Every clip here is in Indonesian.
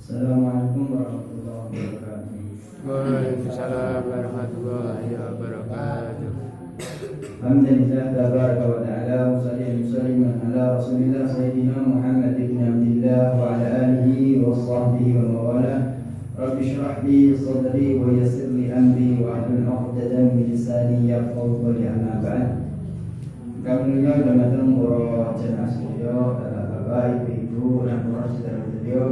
Assalamualaikum warahmatullahi wabarakatuh. Waalaikumsalam warahmatullahi wabarakatuh. Alhamdulillah tabaraka wa ta'ala wa salliman ala rasulillah sayyidina Muhammad ibn Abdillah wa ala alihi wa sahbihi wa mawala. Rabbi shrah li sadri wa yassir li amri wa ahlul 'uqdatam min lisani yafqahu qawli, amma ba'd. Kami dalam para jemaah sedaya, bapak ibu dan para saudara sedaya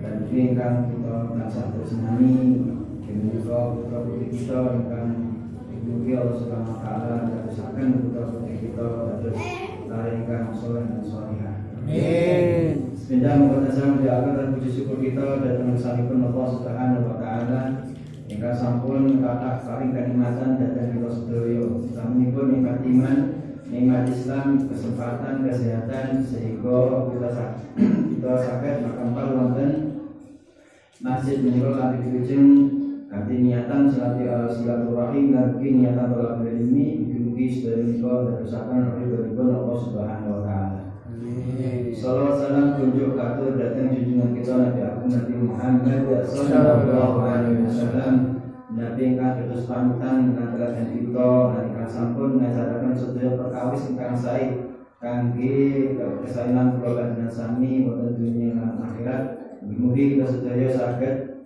dan ingkang kita tansah bersenami menika putra putri kita ingkang mugi Allah Subhanahu wa taala dadosaken putra putri kita dados lare ingkang saleh dan salihah. Amin. Sepeda mengatakan dan puji syukur kita datang sanipun Allah Subhanahu wa taala ingkang sampun kathah paring kanikmatan dhateng kita sedaya. Sampun nikmat iman, nikmat Islam, kesempatan, kesehatan sehingga kita saged makampal wonten masjid menika kanthi wilujeng kanthi niatan silaturahim lan niatan thalabul ilmi mugi sedaya menika dadosaken ridhonipun Allah Subhanahu wa taala. Amin. Salawat salam kunjuk katur dhateng junjungan kita Nabi Agung Nabi Muhammad sallallahu alaihi wasallam, Nabi ingkang dados panutan lan teladan kita lan ingkang sampun ngajaraken sedaya perkawis ingkang sae kangge kesaenan kula panjenengan sami wonten dunya lan akhirat. Mugi kita sedaya saged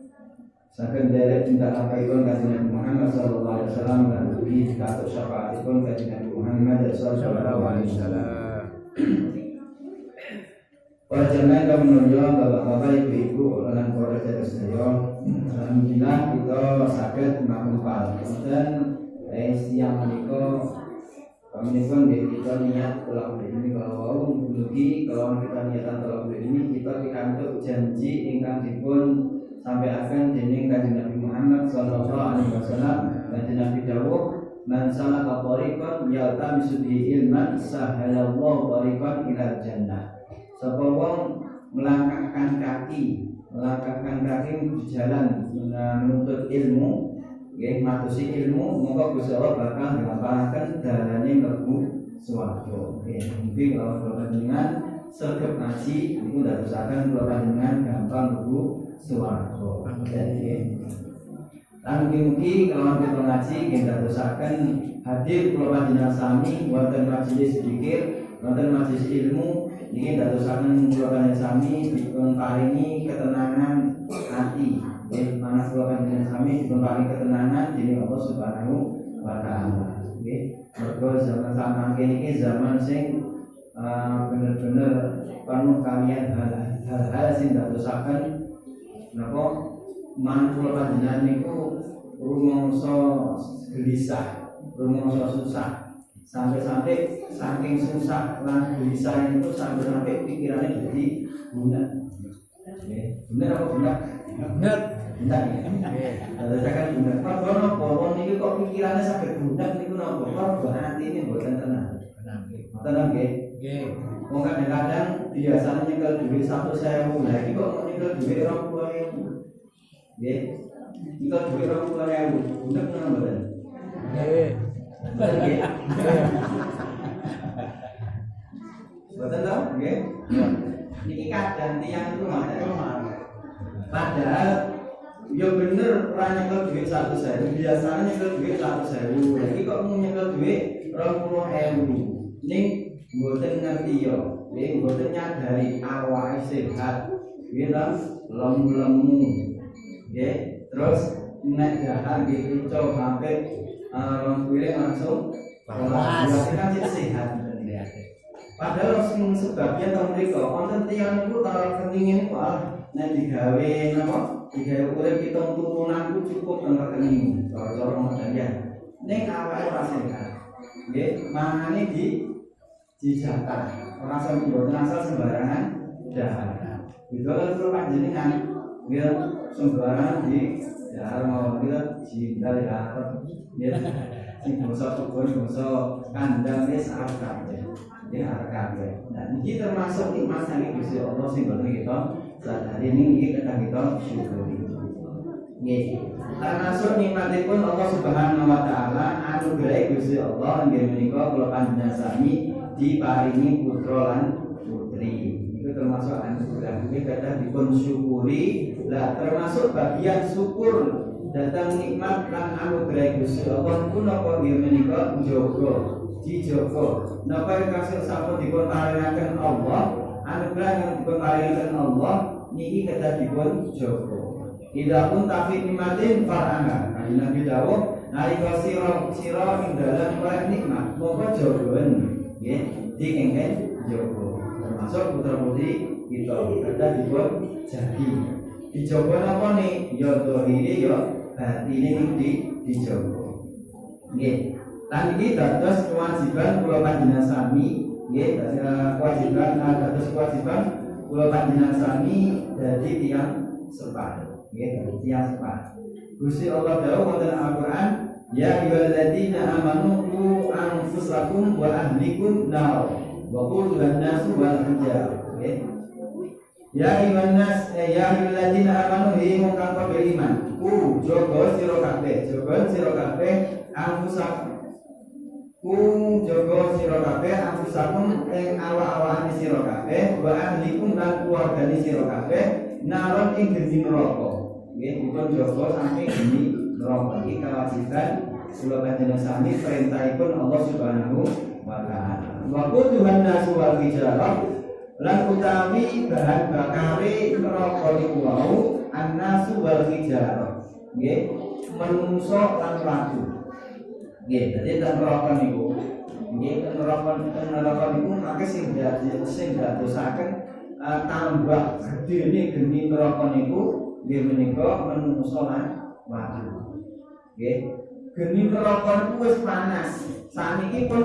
nderek tindak lampahipun Kanjeng Nabi Muhammad sallallahu alaihi wasallam lan mugi katuk syafaatipun Kanjeng Nabi Muhammad sallallahu alaihi wasallam. Para jemaah kang menawi bapak-bapak ibu-ibu lan para sedherek, alhamdulillah kita saged makempal wonten siang menika paminipun kita niat tolak ini kalau mugi kalau kita niatan tolak ini kita pikantuk janji ingkang dipun sampaikan dening Kanjeng Nabi Muhammad sallallahu alaihi wasallam. Kanjeng Nabi dawuh, "Man salaka thariqan yaltamisu bihi ilman sahalallahu thariqan ilal jannah." Sapa wong melangkahkan kaki di jalan menuntut ilmu, nggih matusi ilmu, monggo Gusti Allah bakal nglampahaken dalane mlebu swarga. Nggih, mungkin kalau panjenengan sregep ngaji niku ndadosaken kula panjenengan gampang mlebu swarga. Nggih. Lan mugi-mugi kalau kita ngaji nggih ndadosaken hadir kula panjenengan sami wonten majelis zikir, wonten majelis ilmu. Ini dadosaken kula panjenengan sami dipun paringi ketenangan hati. Nggih, manah kula panjenengan sami dipun paringi ketenangan dening Allah Subhanahu wa taala. Nggih, mergo zaman samangke niki zaman sing bener-bener penuh kalian hal-hal sing dadosaken napa manah kula panjenengan niku rumangsa gelisah, rumangsa susah. Sampai-sampai saking susah lan gelisah itu sampai pikirannya jadi bunak. Benar apa bunak? Benar. Bunak ya. Ada kan bunak. Pak Bono pohon ini kok pikirannya sampai bunak niku napa? Kok hati ini mboten tenang. Tenang nggih. Nggih. Wong kadang-kadang biasanya nyekel duit 1.000, lah iki kok mau nyekel duit 20.000. Nggih. Nyekel duit 20.000. Bunak napa mboten? Nggih. Betul tau? Nggih. Niki kadang tiyang itu padahal ya bener ora nyekel duit 100.000, biasanya nyekel duit 100.000. Lagi kok mau nyekel duit 20.000. Ning mboten ngerti yo, nggih mboten nyadari awake sehat. Nggih ta, lemu-lemu. Nggih, terus nek dahar nggih ico sampai orang kulit langsung berarti kan sehat. Padahal sebabnya tahun mereka konten tiang itu taruh keningin nek digawe napa digawe urip kita turunanku cukup nang rekening cara modalnya ning awake ora sehat. Nggih, mangane dijatah ora semboten asal sembarangan dahar. Bidol karo panjenengan nggih sembarangan di dahar mau kita jindal ya. Ya, sing basa kebon basa kandang wis arep kabeh. Ya arep kabeh. Nah, iki termasuk nikmat saking Gusti Allah sing boten kita sadari niki kedah kita syukuri. Nggih. Termasuk nikmatipun Allah Subhanahu wa taala anugerah Gusti Allah nggih menika kula panjenengan sami diparingi putra lan putri. Itu termasuk anugerah Ini kata dipun syukuri. Lah termasuk bagian syukur datang nikmat lan anugerah Gusti Allah pun napa nggih menika njaga dijaga. Napa kasil sampun dipun paringaken Allah, anugerah yang dipun paringaken Allah niki kata dipun jaga. Ida pun tafi nikmatin far'ana. Nabi dawuh nalika sira ing dalam oleh nikmat monggo jagaen nggih dikengken jaga. Termasuk putra-putri kita kata dipun jagi. Dijaga napa nih? Ya dohiri ya batine dijaga. Nggih. Lan iki dados kewajiban kula panjenengan sami, nggih, kewajiban kula panjenengan sami dadi tiyang sepadan. Nggih, dadi tiyang sepadan. Gusti Allah dawuh wonten Al-Qur'an, ya ayyuhalladzina amanu qu anfusakum wa ahlikum nar wa qudha an-nasu wal hijar. Nggih. Ya ayyuhannas ya ayyuhalladzina amanu hi mungkang beriman. Jaga sira kabeh anfusakum. Jaga sira kabeh anfusakum ing awak-awakane sira kabeh wa ahlikum lan keluargane sira kabeh naron ing geni neraka. Nggih, dipun jaga saking geni neraka. Iki kewajiban kula panjenengan sami perintahipun Allah Subhanahu wa taala. Wa quduhan nasu wal hijarah lan utawi bahan bakare neraka niku wau annasu wal hijarah. Nggih, manungsa lan watu. Nggih, dadi neraka niku nggih neraka niku mangke sing dadosaken tambah gedene geni neraka niku nggih menika manungsa lan watu. Nggih, geni neraka niku wis panas. Saniki pun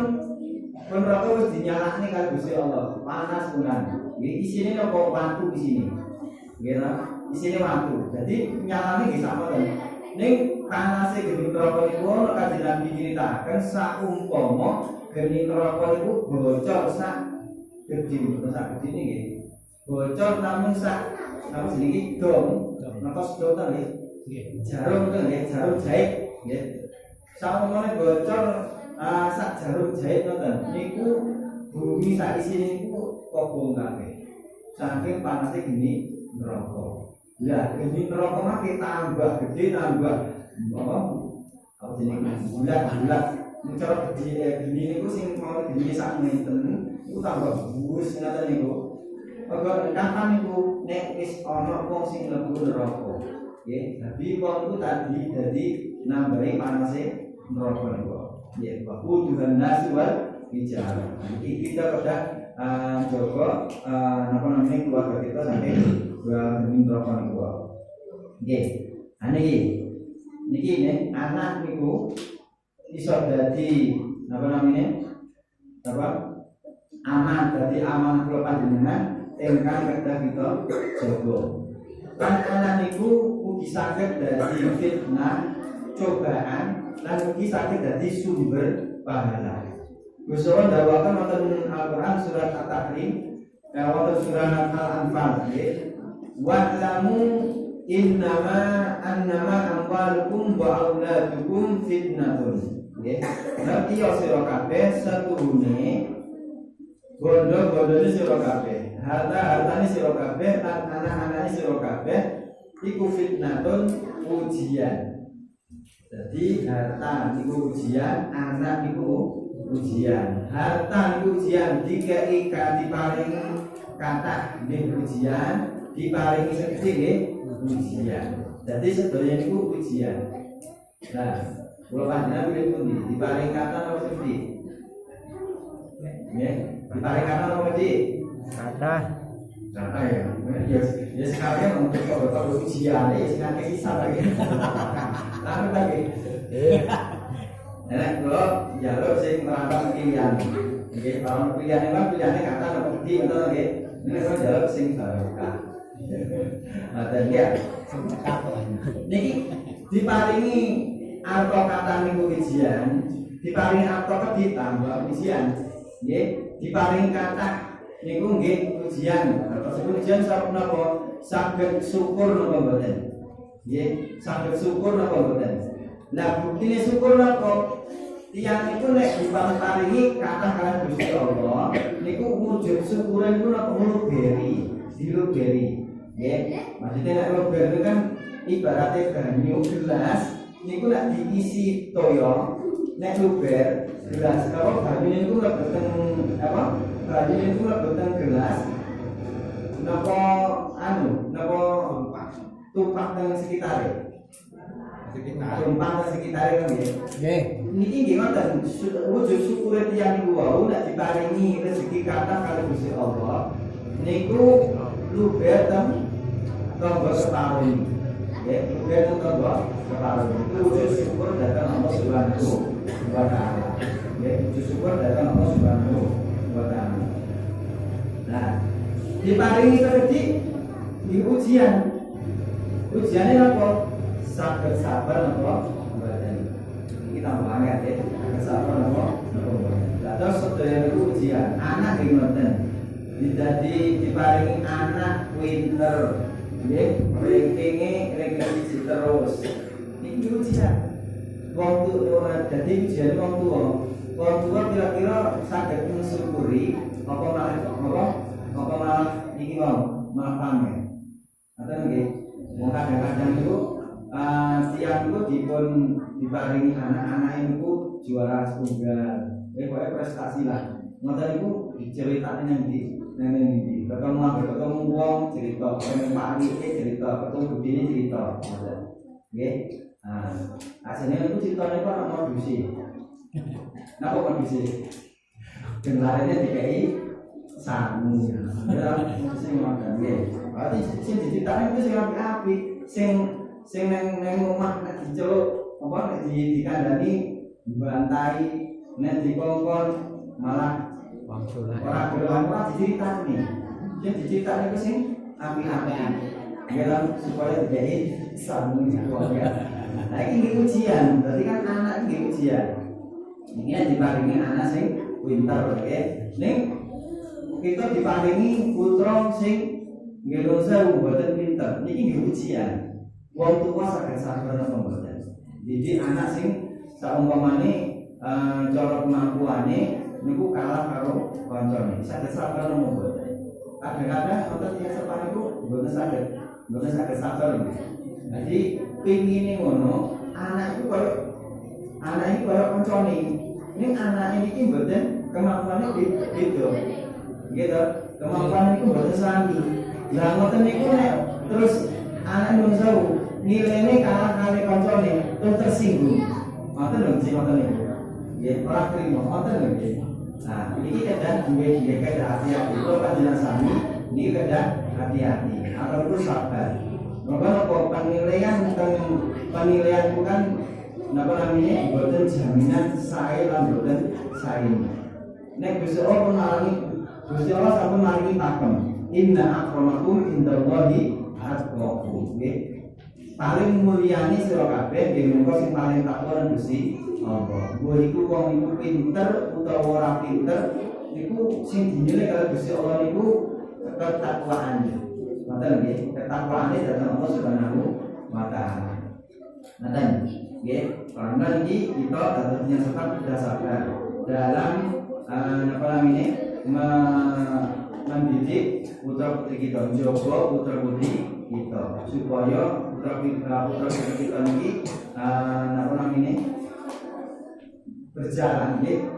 neraka wis dinyalakne karo Gusti Allah. Panas tenan. Nggih, isine napa watu isine. Nggih ta? Isine watu. Jadi nyalane nggih sampun. Ning panase geni neraka niku nek Kanjeng Nabi nyritakaken saumpama geni neraka niku bocor sak gedhe nggih. Bocor namun sak apa jenenge dom. Napa sedot ta nggih? Jarum to nggih, jarum jahit nggih. Saumpama bocor sak jarum jahit ngoten niku bumi sak isine niku kobong kabeh. Saking panase geni neraka. Lah geni neraka makin tambah gede tambah apa jenenge bulat mencolok gede geni niku sing mau geni sak menten niku tambah buus ngaten niku. Mergo kapan niku nek wis ana wong sing mlebu neraka. Nggih, dadi wong iku tadi dadi nambahi panase neraka niku. Nggih, wa quduhan nas wal hijarah. Iki kita pada jaga napa namanya keluarga kita sampai geni neraka niku. Nggih. Niki anak niku iso dadi napa namanya? Apa? Aman, dadi aman kula panjenengan ingkang kedah kita jaga. Kan anak niku ugi saged dadi fitnah, cobaan, lan ugi saged dadi sumber pahala. Gusti Allah dawuhaken wonten Al-Qur'an surat At-Tahrim, wonten surat Al-Anfal nggih. Wa'lamu innama annama amwalukum wa auladukum fitnatun. Nggih. Ngerti ya sira kabeh setuhune bondo-bondone sira kabeh, harta-hartane sira kabeh lan anak-anake sira kabeh iku fitnatun ujian. Jadi harta niku ujian, anak niku ujian. Harta niku ujian dikai diparingi kathah nggih ujian, diparingi sedhi nggih ujian. Jadi sedaya niku ujian. Nah, kula panjenengan pilih pundi? Diparingi kathah apa sedhi? Nggih, diparingi kathah apa sedhi? Kathah. Kathah ya. Ya sekarang untuk kok ujian ya sekarang sisa lagi. Lalu lagi. Nek kula njaluk sing merambah pilihan. Nggih, kalau pilihane kan pilihane kathah apa sedhi ngoten nggih. Nek kula njaluk sing barokah. Ada dia. Niki diparingi arta kathah niku ujian, diparingi arta kedhi tambah ujian. Nggih, diparingi kathah niku nggih ujian. Ujian saged napa? Saged syukur napa mboten? Nggih, saged syukur napa mboten? Lah buktine syukur napa? Tiyang niku nek diparingi kathah kaliyan Gusti Allah, niku wujud syukuran niku napa muluberi, diluberi. Nggih. Maksudnya nek luber itu kan ibaratnya banyu gelas niku nek diisi toyo nek luber gelas kalau banyu itu mlebeten apa? Banyu itu mlebeten gelas napa napa tumpah teng sekitare. Tumpah teng sekitare kan nggih. Nggih. Niki nggih ngoten, wujud syukur tiyang niku wau nek diparingi rezeki kathah kali Gusti Allah. Niku luber teng tangga separuh. Ya, luber teng tangga separuh. Itu wujud syukur datang Allah Subhanahu wa taala. Ya, wujud syukur datang Allah Subhanahu wa taala. Nah, diparingi rezeki di ujian. Ujiannya apa? Sabar sabar apa? Kita mulai ya, sabar apa? Terus sedaya itu ujian. Anak di ngoten. Jadi diparingi anak pinter. Nggih, ranking terus. Iki ujian. Wong tuwa dadi ujian wong tuwa. Wong tuwa kira-kira saged mensyukuri apa malah iki malah pamer. Atau nggih, wong kadang-kadang itu tiang itu diparingi anak-anak itu juara tunggal. Pokoknya prestasi lah. Ngoten niku diceritakne nang ndi. Ketemu wong cerita, ketemu Pak Rike cerita, ketemu Budine cerita. Nggih. Asline itu ceritane kok ana modusi. Napa modusi? Dengarane dikai sangu. Ya, sing ngoten nggih. Berarti sing diceritane itu sing apik-apik, sing nang omah nek diceluk apa nek dikandani dibantai, nek dikongkon malah ora gelem ora diceritani. Sing diceritani ku sing apik-apik. Dalam supaya dikai sangu ya. Nah ini ujian, berarti kan anak ini ujian. Ini diparingi anak sing pinter ya. Ning kita diparingi putra sing nggih sewu mboten pinter. Niki ujian. Wong tua saged sabar napa mboten. Jadi anak sing saumpamane cara kemampuane niku kalah karo kancane. Saged sabar napa mboten. Kadang-kadang wonten tiyang sepan niku mboten saged sabar. Jadi pingine ngono, anak itu koyo kancane. Ning anak iki mboten kemampuane beda. Gitu. Kemampuan itu mboten sami. Lah ngoten niku nek terus anak Indonesia nilainya kalah kali kancane terus tersinggung. Ngoten lho sing ngoten niku. Nggih, ora trimo, ngoten lho nggih. Nah, iki kadang duwe kada hati-hati. Itu panjenengan sami niki kada hati-hati. Atau itu sabar. Maka penilaian bukan napa namanya boten jaminan sae lan boten sae. Nek Gusti Allah maringi Gusti Allah sampun maringi pakem. Inna akramakum indallahi atqakum. Nggih. Paling mulyane sira kabeh nggih menika sing paling takwa lan Gusti Allah. Kuwi iku wong iku pinter utawa ora pinter niku sing dinilai karo Gusti Allah niku ketakwaane. Ngoten nggih, ketakwaane dhateng Allah Subhanahu wa taala. Ngoten nggih, karena iki kita tentunya tetap berdasarkan dalam apa namanya mendidik putra putri kita, menjaga putra putri kita supaya putra putri kita ini apa namanya berjalan nggih,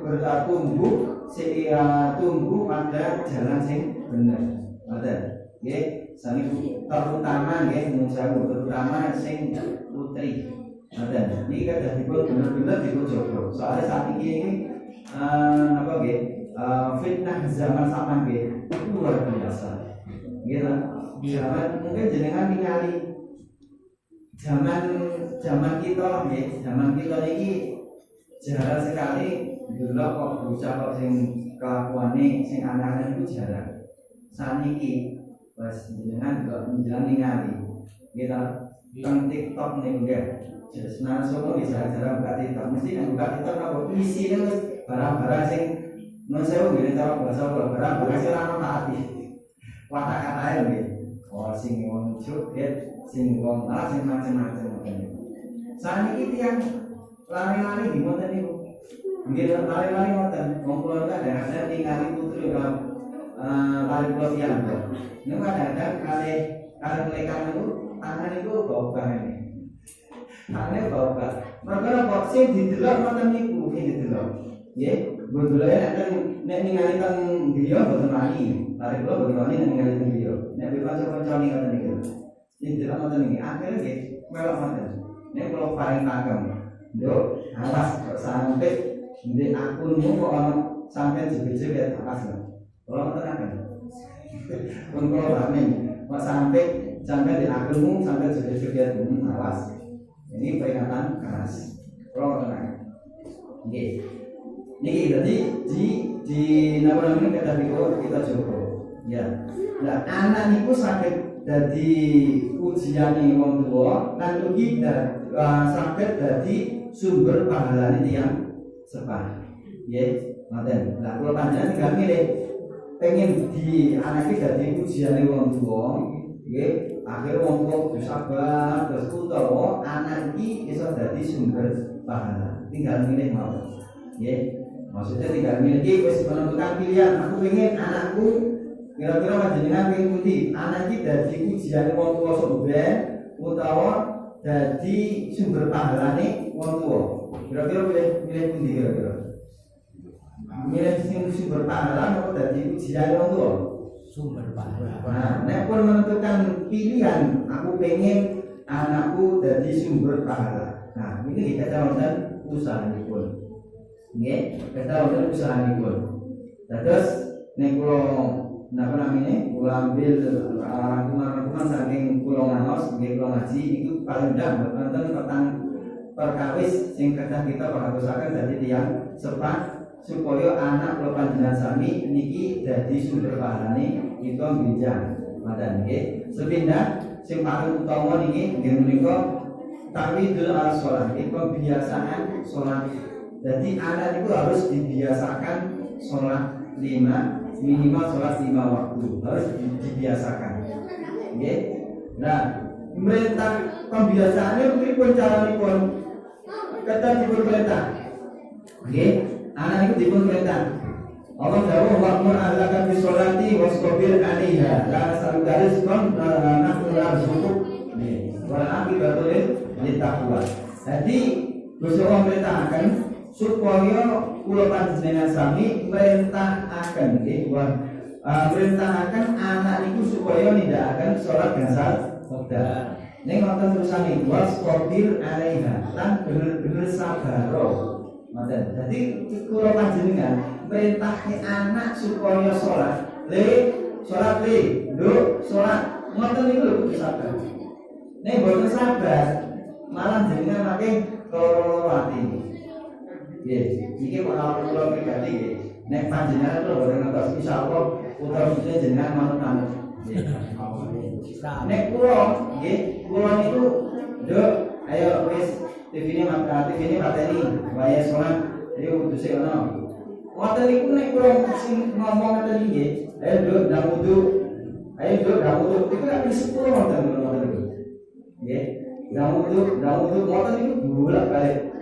tumbuh pada jalan sing bener. Ngoten nggih. Sami terutama nggih terutama sing putri. Ngoten. Niki kados dipun bener-bener dipun jaga. Soale saat ini apa nggih? Fitnah zaman sampean nggih itu luar biasa. Nggih ta? Zaman mungkin jenengan ningali zaman kita nggih, zaman kita niki jarang sekali delok kok bocah kok sing kelakuane sing anak-anak itu jarang. Saniki wes jenengan kok menjalani ngali kita teng TikTok nih enggak jelas semua bisa cara buka TikTok mesti yang buka TikTok apa isinya barang-barang sing non sewu gini cara bahasa barang-barang sing ora taati kata-katanya gitu sing wong joget sing wong sing macam-macam saat ini yang lari-lari di motor niku nggih lari-lari ngoten wong kula kadang-kadang ningali putri kali pulau tiang tuh. Ini kadang-kadang kali melekan itu tangan itu bau banget ini. Tangannya bau banget. Mereka kok sih didelok nonton niku didelok. Ya, betul-betul nek ningali teng dia boten wani. Kali pulau boten wani nek ningali teng dia. Nek kanca-kanca ning ngoten niku. Didelok nonton niki. Akhirnya nggih melok ngoten. Nek pulau paling kagem. Yo, awas kok sampai di akunmu kok ono sampai jeget-jeget awas lho. Kalau tenakan. Pun kalau ramen, kok sampai di akunmu sampai jeget-jeget awas. Ini peringatan keras. Kalau tenakan. Oke. Niki berarti di nama-nama kita coba. Ya. Nah, anak niku sakit dadi ujiane wong tuwa lan ugi saged dadi sumber pahalane tiyang sepah. Nggih, ngoten. Lah kula panjenengan tinggal milih pengen dianake dadi ujiane wong tuwa, nggih, akhir wong tuwa kudu sabar terus utawa anak iki iso dadi sumber pahala. Tinggal milih mawon. Nggih. Maksudnya tinggal milih iki wis menentukan pilihan. Aku pengen anakku kira-kira panjenengan pengen pundi? Anak iki dadi ujiane wong tuwa sok ben utawa dadi sumber pahalane wong tuwa. Kira-kira milih pundi kira-kira? Milih sumber pahala atau dadi ujiane wong tuwa? Sumber pahala. Nah, nek pun menentukan pilihan, aku pengen anakku dadi sumber pahala. Nah, ini kita wonten usahanipun. Nggih, kita wonten usahanipun. Terus nek kula napa namine kula ambil rangkuman saking kula ngaos nggih kula ngaji itu paling ndak wonten perkawis sing kedah kita perhatosaken dadi tiyang sepah supaya anak kula panjenengan sami niki dadi sumber pahalane kita benjang. Ngoten nggih. Sepindah sing paling utama niki nggih menika ta'widul al-shalah, pembiasaan salat. Jadi anak itu harus dibiasakan sholat 5 minimal sholat 5 waktu harus dibiasakan. Okay? Nah, perintah pembiasaannya mungkin pun cara dipun kata dipun perintah. Okay? Anak itu dipun perintah. Allah jawab wa'mur ahlaka bisolati wasqabir 'alaiha la salugaris kon nahnu narzuquk. Nih, wal aqibatu lil taqwa. Jadi Rasulullah perintahkan supaya kula panjenengan sami merintahaken merintahaken anak niku supaya nindakaken salat gansal wekdal. Ning wonten terusane wasqabir 'alaiha lan bener-bener sabar. Ngoten. Dadi kula panjenengan merintahke anak supaya salat ngoten niku lho sabar. Nek boten sabar malah jenengan makin loro ati. Nggih, iki pengalaman kula pribadi nggih. Nek panjenengan kula boten ngertos insyaallah utawa sedaya jenengan manut-manut. Nggih. Nek kula nggih, kula niku nduk ayo wis TV ini mateni waya salat ayo kudu sik ono. Ngoten niku nek kula sing ngomong ngoten iki nggih, ayo nduk ndang wudu. Ayo nduk ndang wudu. Iku nek wis 10 ngoten niku. Nggih. Ndang wudu ngoten niku bolak-balik.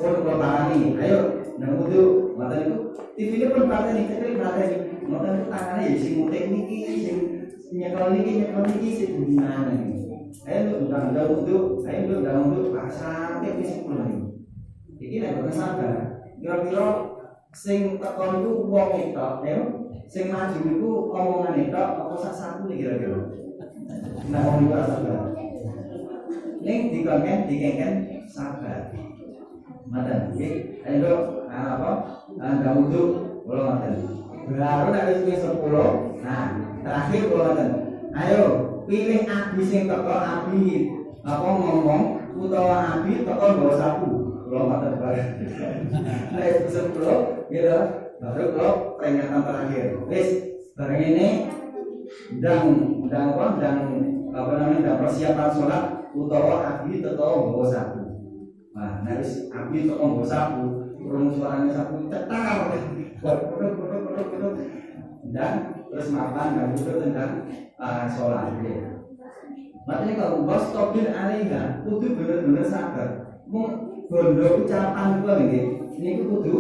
Pun kalau tangani, ayo nang wudu, mata itu TV-nya pun pateni, mata itu tangannya ya sing mutek niki, sing nyekel niki, sing gimana nih? Ayo ndang wudu, sampai wis 10 nih. Iki nek boten sabar, kira-kira sing tekon iku wong etok, ya. Sing maju iku omongan etok apa sak satu nih kira-kira. Nah, wong iku sabar. Ning dikengken sabar. Mata, oke, ayo apa? Anda untuk kalau mata, baru nak wis 10. Nah, terakhir kalau mata, ayo pilih abi sing teko abi apa ngomong utawa abi teko bawa sapu. Kalau mata bareng. Nah, 10, gitu. Baru kalau peringatan terakhir. Wis bareng ini dan persiapan sholat utawa abi teko bawa sapu. Nah, harus ambil toko sapu, kurung suaranya sapu cetar, dan terus makan dan butuh tentang sholat. Makanya kalau bos topin alihah, kudu bener-bener sabar. Mau bondo ucapan juga nih, ini kudu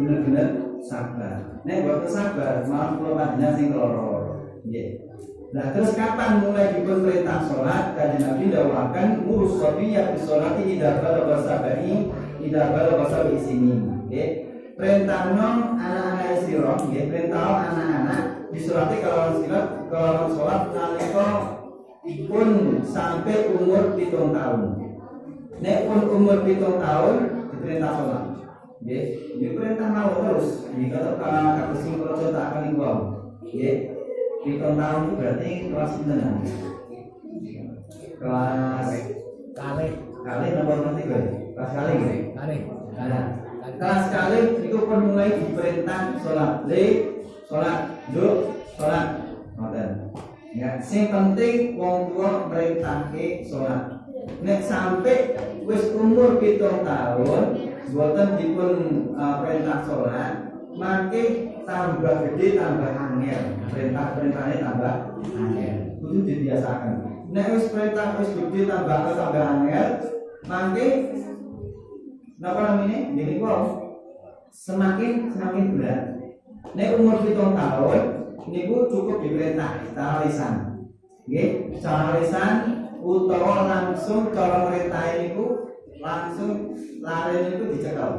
bener-bener sabar. Nek boten sabar, malah kula panjenengan sing lara. Nggih. Nah, terus kapan mulai dipun perintah salat? Kanjeng Nabi dawuhaken murus sabiyya bis sholati idza balagha sab'i idza balagha sab'i sinin. Nggih. Perintahno anak-anak sira, nggih, perintah anak-anak disolati kalawan salat nalika pun sampai umur 7 tahun. Nek pun umur 7 tahun diperintah salat. Nggih, ini perintah mawon terus. Iki kata sing kula contohaken niku wae. Nggih. 7 tahun itu berarti kelas sinten? Kelas kali nomor nanti gue. Kelas kali nggih. Nah, kelas kali itu pun mulai diperintah salat. Salat, salat. Ngoten. Ya, sing penting wong tua merintahke salat. Nek sampai wis umur 7 tahun boten dipun perintah salat, maka tambah gede tambah angel. Perintahnya tambah angel. Kudu dibiasakan. Nek wis perintah wis gede tambah angel, maka napa namanya? Jadi semakin berat. Nek umur 7 tahun niku cukup diperintah secara lisan. Nggih, secara lisan utawa langsung cara merintah niku langsung lare niku dicekel.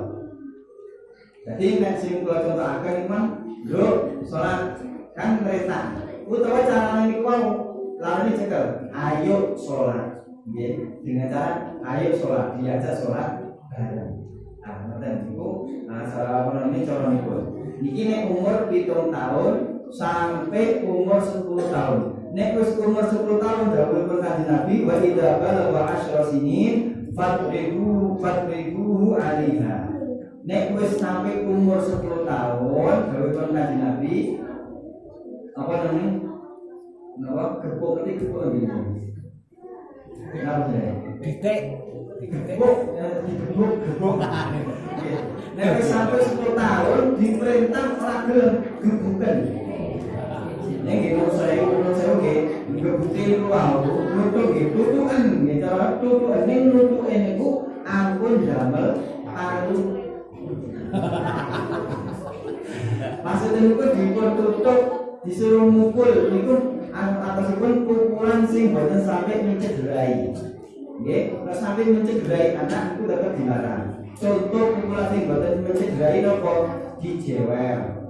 Jadi nek sing kula contohaken iku man, lho salat kan perintah. Utawa carane niku wau lare dicekel. Ayo salat. Nggih, dengan cara ayo salat, diajak salat bareng. Ah, ngoten niku cara menami cara niku. Niki nek umur 7 tahun sampai umur 10 tahun. Nek wis umur 10 tahun dawuhipun Kanjeng Nabi wa idza balagha 10 sinin fadribuhu 'alaiha. Nek wis sampai umur 10 tahun dawuhipun Kanjeng Nabi apa namanya? Napa gepuk niki nggih. Kenapa ya? Gebuk. Nek wis sampai 10 tahun diperintah ora gelem gebukan. Nek menurut saya nggih gebuke wae, tutukan nggih cara tutukan ning nutuke niku ampun damel paru. Maksudnya niku dipun tutup disuruh mukul niku atasipun pukulan sing boten sampai mencederai. Nggih, nek sampai mencederai anak itu dapat dilarang. Contoh pukulan sing boten mencederai napa dijewer.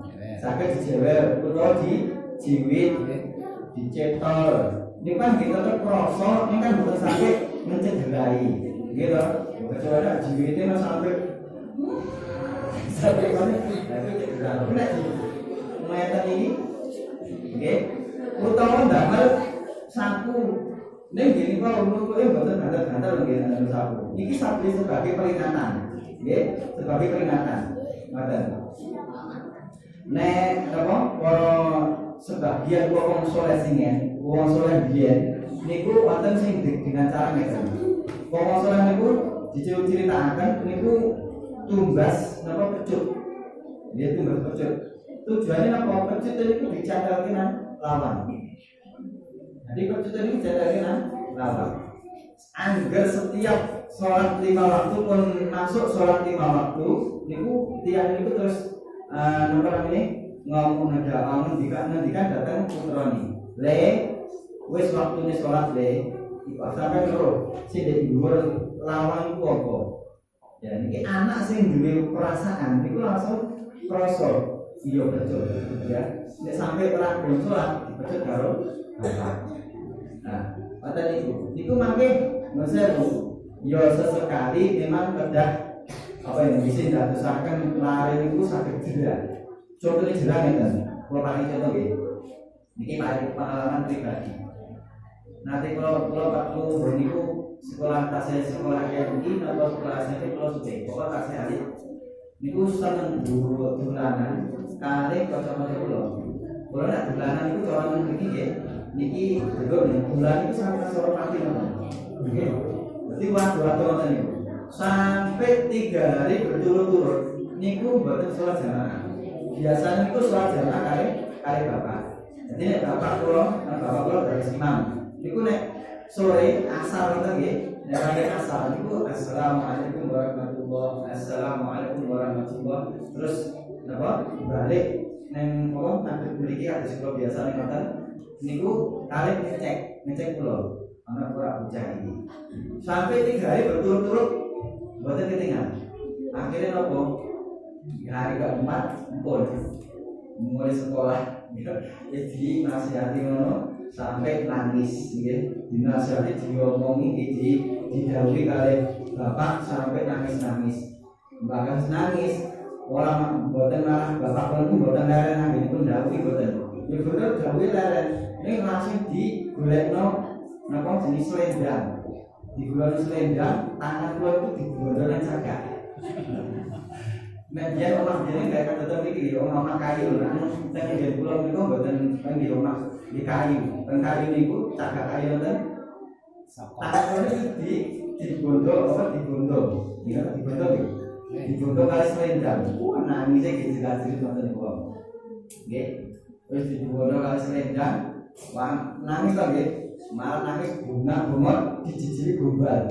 Saged dijewer utawa dijiwit, dicetol. Ini kan kita tetap krasa, ini kan boten sampai mencederai. Nggih to? Kecuali jiwite sampai mana? Tapi cedera. Nek ngeten iki nggih, utawa ndamel sapu. Ning gini kok nutuke mboten bantal-bantal nggih ndamel sapu. Iki sapu sebagai peringatan. Nggih, sebagai peringatan. Ngoten. Nek apa para sebagian wong saleh singen, wong saleh biyen niku wonten sing dengan cara ngeten. Wong saleh niku diceritakan niku tumbas napa pecut. Dia tumbas pecut. Tujuannya napa pecut niku dicatalke nang lawan. Jadi pecut niku dicatalke nang lawan. Angger setiap sholat 5 waktu pun masuk sholat 5 waktu niku tiang niku terus napa namanya ngomong ngendikan datang putrane. Le wis waktune sholat le. Iku sampai loro sing di dhuwur lawan iku apa? Ya niki anak sing duwe perasaan niku langsung krasa iya betul ya. Nek sampai ora gelem salat dipecut karo bapak. Nah, ngoten niku mangke ngono ya sesekali memang kedah apa yang bisa dadosaken lare niku saged jera. Contohnya jera ngeten. Kula paring contoh nggih. Niki pengalaman pribadi. Nanti kalau waktu niku sekolah tasnya sekolah KMI atau sekolah SMP kalau sudah pokok tasnya hari niku seneng dolanan kali kocok-kocok kalau nak dolanan itu orang niki betul nih bulan itu sampai sore pagi oke berarti waktu niku sampai 3 hari berturut-turut niku buatan sholat jamaah biasanya niku sholat jamaah kali bapak jadi bapak kalau dari imam niku nek sore asar ngoten nggih, nek raya asar niku assalamualaikum warahmatullahi wabarakatuh. Terus napa balik neng apa nanti mriki kados kula biasa ning ngoten niku kalih ngecek kula ana ora bocah iki sampai 3 hari berturut-turut mboten ketinggalan akhirnya napa hari keempat pun mulai sekolah jadi nasihati ngono sampai nangis nggih dinasihati diomongi didhawuhi kali bapak sampai nangis bahkan nangis orang mboten malah bapak pun mboten leren nangis pun dawuhi mboten ya bener dawuhi leren ning langsung digolekno napa jenis selendang digolekno selendang tangan kula itu digondol nang cagak nek yen omah dene gak ketetem iki omah kayu lho nek yen kula niku mboten nggih omah di kayu teng kayu niku cagak kayu ten tangan digondol apa digondol digondol kali selendang nangis iki jelas-jelas ngoten niku nggih wis digondol kali selendang nangis to nggih malah nangis bunga dijijili gombal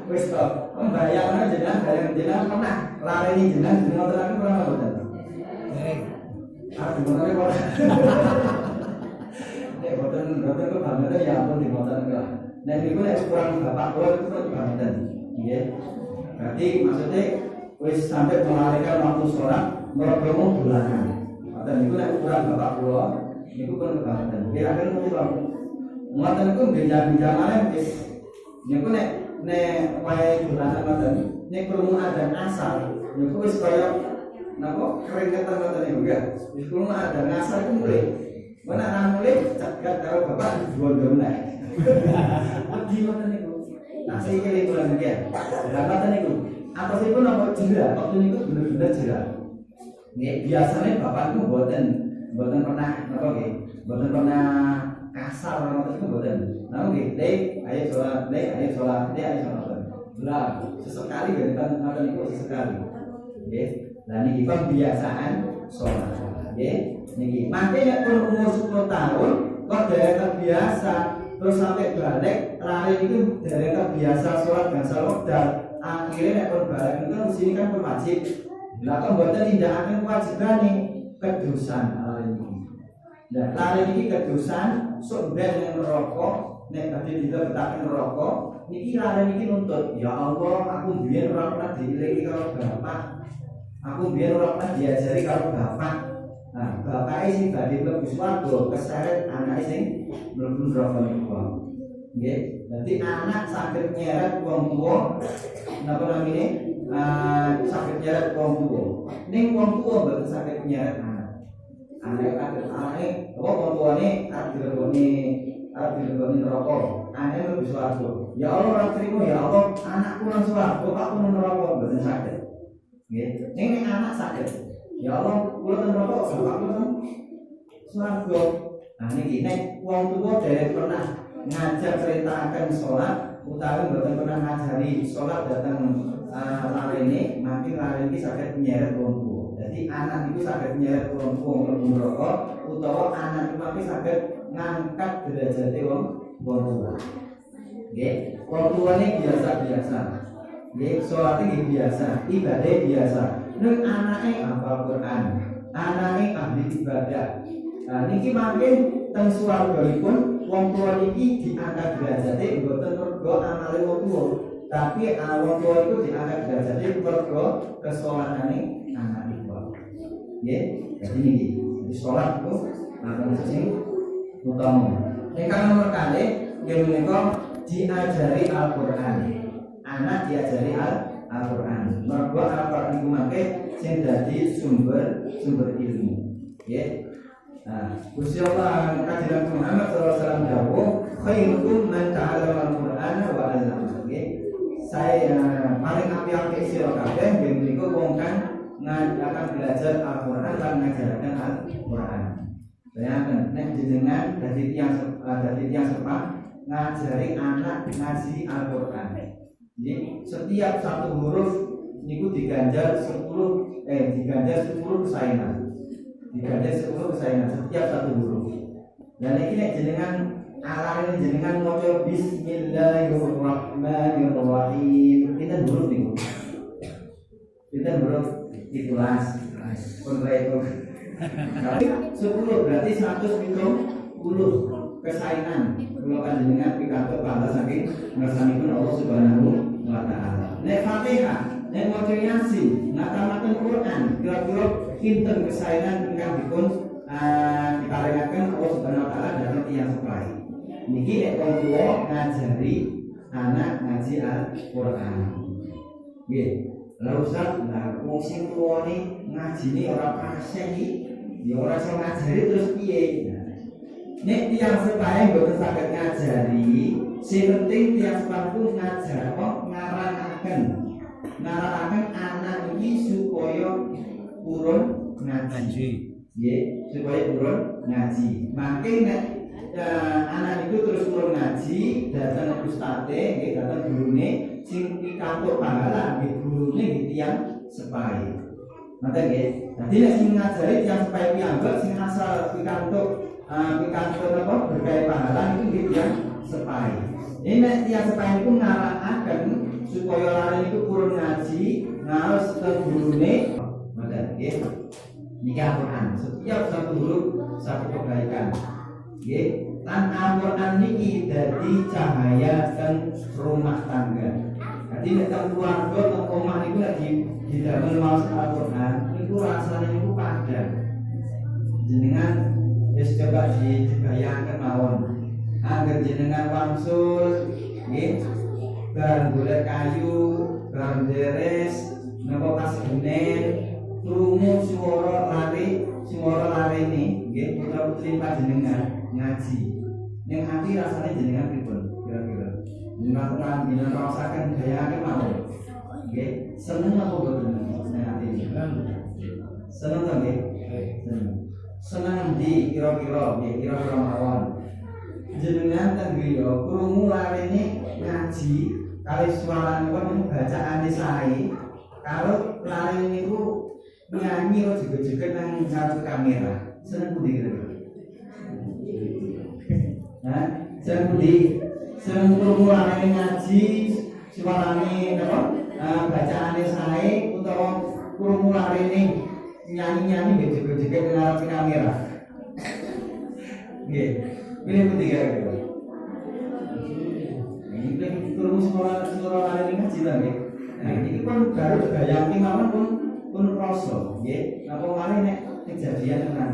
wis to mbayangno jenengan pernah lareni jenengan ngoten pernah mboten gimana ora nek boten kok banget ya ampun dimoten kok nek niku nek kurang bapak kula itu kan banget nggih berarti maksudnya wis sampai melarikan waktu sholat mergo bulanan atau niku nek kurang bapak kula niku pun kebangetan kira-kira mesti ngoten niku beda-bedane wis niku nek wae bulanan ngoten nek krungu adzan asar niku wis kaya napa keringetan ngoten niku ya wis krungu adzan asar iku mulai mana nang mulai cegat karo bapak dibondo meneh wedi ngoten niku nasi iki lingkungan iki lha ngoten niku apa sih pun napa jera waktu niku bener-bener jera nggih biasane bapak niku mboten pernah napa nggih mboten pernah kasar ngoten niku mboten nah nggih ayo sholat lah sesekali kan ngoten niku sesekali nggih lah niki pembiasaan sholat nggih niki makanya kalau umur 10 tahun kok dari terbiasa terus sampai balik lari itu dari terbiasa sholat dan salawat akhirnya nek balik itu sini kan wajib lah kok mboten nindakaken kewajiban nih kedosan lari ini nah lari ini kedosan sok ben yang merokok nek tadi tidak betaken rokok niki lari ini nuntut ya Allah aku biyen ora pernah diilingi karo bapak aku biyen ora pernah diajari karo bapak nah bapake sing badhe mlebu swarga keseret anake sing mlebu neraka niku nggih dadi anak saged nyeret wong tuwa napa namine saged nyeret wong tuwa ning wong tuwa mboten saged nyeret anak anake apa wong tuwane arep dileboni neraka anake mlebu swarga ya Allah ora trimo ya Allah anakku nang swarga pakku nang neraka mboten saged nggih ning anak saged ya Allah kula ten neraka kok aku ten swarga nah niki nek wong tuwa derek pernah ngajar perintahkan sholat utawi mboten pernah ngajari sholat datang larene mati larene iki saged nyeret wong tuwa dadi anak iku saged nyeret wong tuwa mlebu neraka utawa anak iku mati saged ngangkat derajate wong tuwa nggih wong tuwane biasa-biasa nggih sholat iki biasa ibadah biasa nek anake hafal Quran anake ahli ibadah nah niki makin teng swargapun wong tuwa niki diangkat derajate mboten mergo amale wong tuwa tapi wong tuwa iku diangkat derajate mergo kesolatane anak iku nggih jadi niki di salat itu akan sing utama nek nomor kali nggih menika diajari Al-Qur'an anak diajari Al-Qur'an mergo Al-Qur'an iku mangke sing dadi sumber ilmu nggih nah Gusti Allah kanjeng Muhammad sallallahu alaihi wasallam dawuh khairukum man ta'allama al-Qur'ana wa 'allamahu nggih saya paling apik sira kabeh nggih menika wong kang akan belajar Al-Qur'an lan ngajaraken Al-Qur'an bayangkan nek jenengan dadi tiyang sepak ngajari anak ngaji Al-Qur'an nggih setiap satu huruf niku diganjar 10 kesayangan diganjar 10 kesayangan setiap satu huruf dan ini nek jenengan alane jenengan maca bismillahirrahmanirrahim kita huruf niku Kita belum 11 kontra itu 10 berarti 170 kesainan kalau panjenengan pikantuk pantas saking ngersanipun Allah Subhanahu wa taala. Nek Fatihah, nek maca Yasin, ngatamaken Quran, kira-kira kinten kesainan ingkang dipun diparingaken Allah Subhanahu wa taala dhateng tiyang sepahe. Niki nek wong tuwa ngajari anak ngaji Al-Qur'an. Nggih. Lah Ustaz, lah wong sing tuwane ngajine ora paseh iki, ya ora iso ngajari terus piye? Nek tiyang sepahe mboten saged ngajari, sing penting tiyang sepahe ku ngajar kok ngaranaken anak iki supaya purun ngaji. Nggih, supaya purun ngaji. Mangke nek anak itu terus purun ngaji, datang ustate, nggih datang gurune sing pikantuk pahala nggih gurune nggih tiyang sepahe. Ngoten nggih. Dadi nek sing ngajari tiyang sepahe piyambak sing asal pikantuk apa berkait pahala itu nggih tiyang sepahe. Ini nek tiyang sepahe niku ngarakaken supaya lare niku purun ngaji, ngaos ke gurune. Ngoten nggih. Niki Al-Qur'an. Setiap satu huruf satu kebaikan. Nggih. Lan Al-Qur'an niki dadi cahaya ten rumah tangga. Jadi nek keluarga atau omah niku nek didamel maos Al-Qur'an niku rasane niku padha. Jenengan wis coba dibayangkan mawon. Angger jenengan wangsul nggih bareng golek kayu, bareng deres, napa pas genen, krungu swara larene nggih putra-putri panjenengan ngaji. Ning ati rasane jenengan pripun kira-kira? Jenengan rasaken bayangake mawon. Nggih, seneng apa boten ning ati? Seneng to nggih? Seneng. Seneng ndi kira-kira nggih kira-kira mawon. Jenengan ten griya krungu larene ngaji kali swaranipun bacaane sae. Kalau larene niku nyanyi kok juga-juga nang ngarep kamera. Seneng pundi kira-kira? Nah, seneng pundi? Seneng krungu larene ngaji, suarane napa? Bacaane sae utawa krungu larene nyanyi-nyanyi juga-juga nang ngarep kamera. Nggih. Pilih pundi kira-kira? Ini krungu suara larene ngaji ta nggih. Nah, iki pun baru bayangke mawon pun rasa nggih. Napa malih nek kejadian tenan.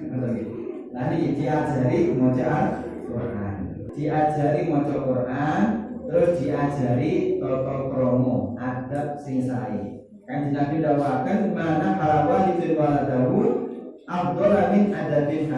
Ngoten nggih. Lah niki diajari maca Al-Qur'an. Diajari maca Qur'an, terus diajari tata krama, adab sing sae. Kanjeng Nabi dawuhaken mana halawa lidul waladahu afdhalu min adabin